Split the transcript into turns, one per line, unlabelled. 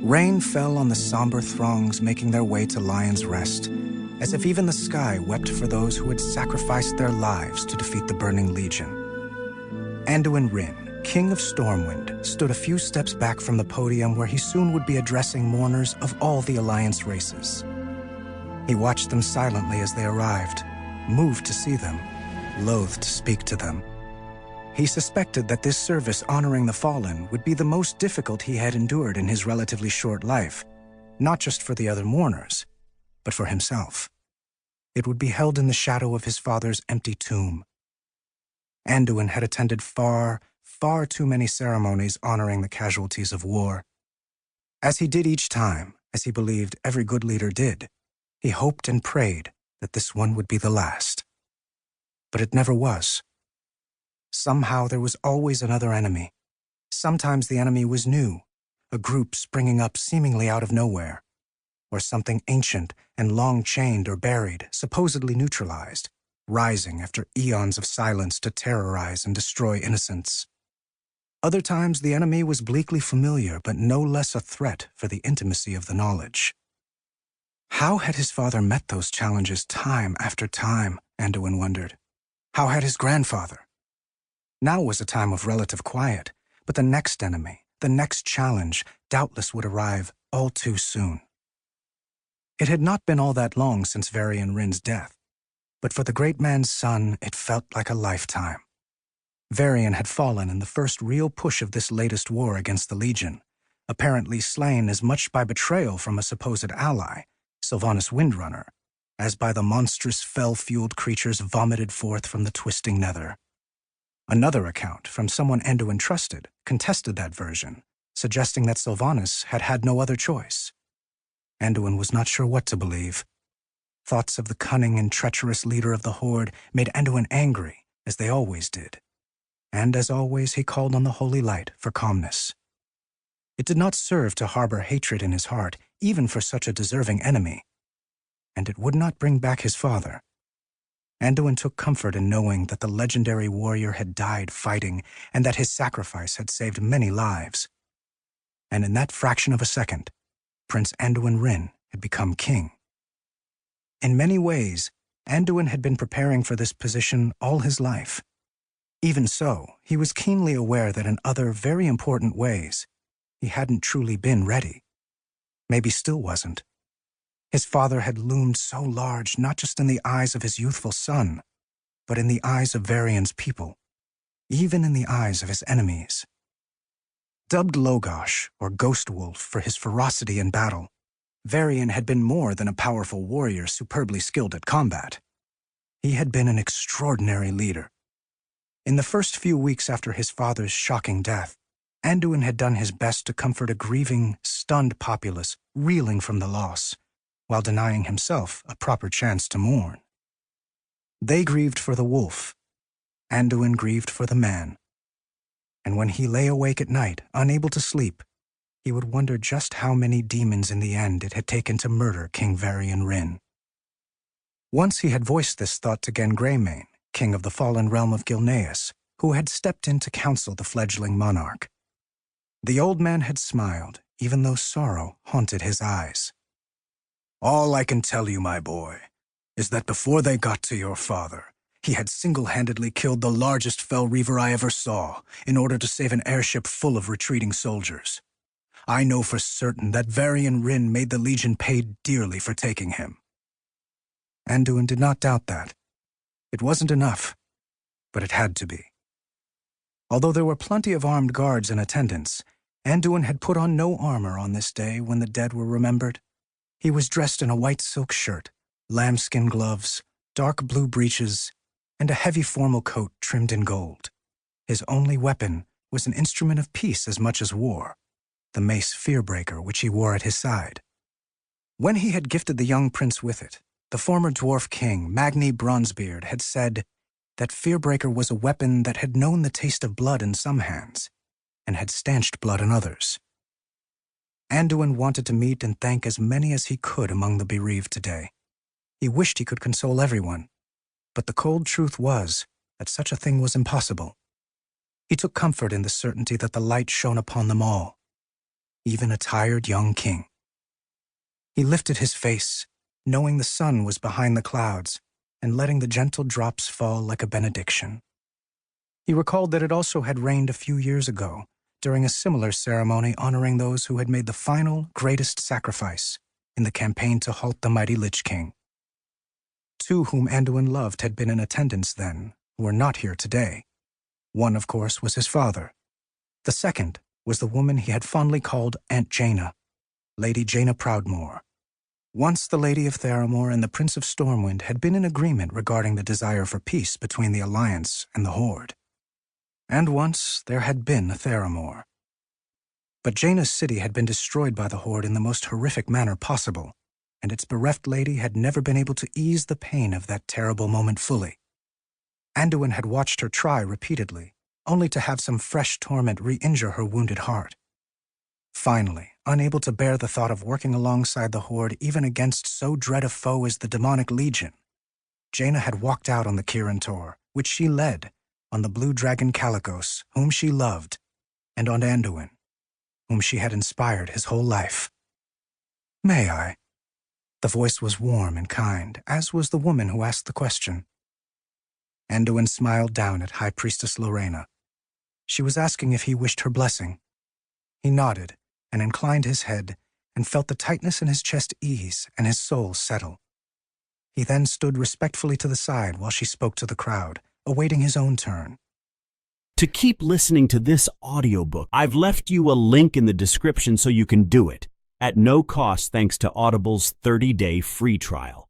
Rain fell on the somber throngs making their way to Lion's Rest, as if even the sky wept for those who had sacrificed their lives to defeat the Burning Legion. Anduin Wrynn, King of Stormwind, stood a few steps back from the podium where he soon would be addressing mourners of all the Alliance races. He watched them silently as they arrived, moved to see them, loath to speak to them. He suspected that this service honoring the fallen would be the most difficult he had endured in his relatively short life, not just for the other mourners, but for himself. It would be held in the shadow of his father's empty tomb. Anduin had attended far too many ceremonies honoring the casualties of war. As he did each time, as he believed every good leader did, he hoped and prayed that this one would be the last. But it never was. Somehow there was always another enemy. Sometimes the enemy was new, a group springing up seemingly out of nowhere, or something ancient and long-chained or buried, supposedly neutralized, rising after eons of silence to terrorize and destroy innocents. Other times the enemy was bleakly familiar, but no less a threat for the intimacy of the knowledge. How had his father met those challenges time after time, Anduin wondered. How had his grandfather? Now was a time of relative quiet, but the next enemy, the next challenge, doubtless would arrive all too soon. It had not been all that long since Varian Wrynn's death, but for the great man's son, it felt like a lifetime. Varian had fallen in the first real push of this latest war against the Legion, apparently slain as much by betrayal from a supposed ally, Sylvanas Windrunner, as by the monstrous fell-fueled creatures vomited forth from the twisting nether. Another account, from someone Anduin trusted, contested that version, suggesting that Sylvanas had had no other choice. Anduin was not sure what to believe. Thoughts of the cunning and treacherous leader of the Horde made Anduin angry, as they always did. And as always, he called on the Holy Light for calmness. It did not serve to harbor hatred in his heart, even for such a deserving enemy. And it would not bring back his father. Anduin took comfort in knowing that the legendary warrior had died fighting and that his sacrifice had saved many lives. And in that fraction of a second, Prince Anduin Wrynn had become king. In many ways, Anduin had been preparing for this position all his life. Even so, he was keenly aware that in other very important ways, he hadn't truly been ready. Maybe still wasn't. His father had loomed so large not just in the eyes of his youthful son, but in the eyes of Varian's people, even in the eyes of his enemies. Dubbed Logosh, or Ghost Wolf, for his ferocity in battle, Varian had been more than a powerful warrior superbly skilled at combat. He had been an extraordinary leader. In the first few weeks after his father's shocking death, Anduin had done his best to comfort a grieving, stunned populace reeling from the loss, while denying himself a proper chance to mourn. They grieved for the wolf. Anduin grieved for the man. And when he lay awake at night, unable to sleep, he would wonder just how many demons in the end it had taken to murder King Varian Wrynn. Once he had voiced this thought to Gen Greymane, king of the fallen realm of Gilneas, who had stepped in to counsel the fledgling monarch. The old man had smiled, even though sorrow haunted his eyes. "All I can tell you, my boy, is that before they got to your father, he had single-handedly killed the largest Fell Reaver I ever saw in order to save an airship full of retreating soldiers. I know for certain that Varian Wrynn made the Legion pay dearly for taking him." Anduin did not doubt that. It wasn't enough, but it had to be. Although there were plenty of armed guards in attendance, Anduin had put on no armor on this day when the dead were remembered. He was dressed in a white silk shirt, lambskin gloves, dark blue breeches, and a heavy formal coat trimmed in gold. His only weapon was an instrument of peace as much as war, the mace Fearbreaker which he wore at his side. When he had gifted the young prince with it, the former dwarf king, Magni Bronzebeard, had said that Fearbreaker was a weapon that had known the taste of blood in some hands and had stanched blood in others. Anduin wanted to meet and thank as many as he could among the bereaved today. He wished he could console everyone, but the cold truth was that such a thing was impossible. He took comfort in the certainty that the light shone upon them all, even a tired young king. He lifted his face, knowing the sun was behind the clouds, and letting the gentle drops fall like a benediction. He recalled that it also had rained a few years ago, during a similar ceremony honoring those who had made the final, greatest sacrifice in the campaign to halt the mighty Lich King. Two whom Anduin loved had been in attendance then, who were not here today. One, of course, was his father. The second was the woman he had fondly called Aunt Jaina, Lady Jaina Proudmoore. Once the Lady of Theramore and the Prince of Stormwind had been in agreement regarding the desire for peace between the Alliance and the Horde. And once there had been a Theramore. But Jaina's city had been destroyed by the Horde in the most horrific manner possible, and its bereft lady had never been able to ease the pain of that terrible moment fully. Anduin had watched her try repeatedly, only to have some fresh torment re-injure her wounded heart. Finally, unable to bear the thought of working alongside the Horde even against so dread a foe as the demonic legion, Jaina had walked out on the Kirin Tor, which she led, on the blue dragon Kalikos, whom she loved, and on Anduin, whom she had inspired his whole life. "May I?" The voice was warm and kind, as was the woman who asked the question. Anduin smiled down at High Priestess Lorena. She was asking if he wished her blessing. He nodded and inclined his head and felt the tightness in his chest ease and his soul settle. He then stood respectfully to the side while she spoke to the crowd, awaiting his own turn.
To keep listening to this audiobook, I've left you a link in the description so you can do it, at no cost thanks to Audible's 30-day free trial.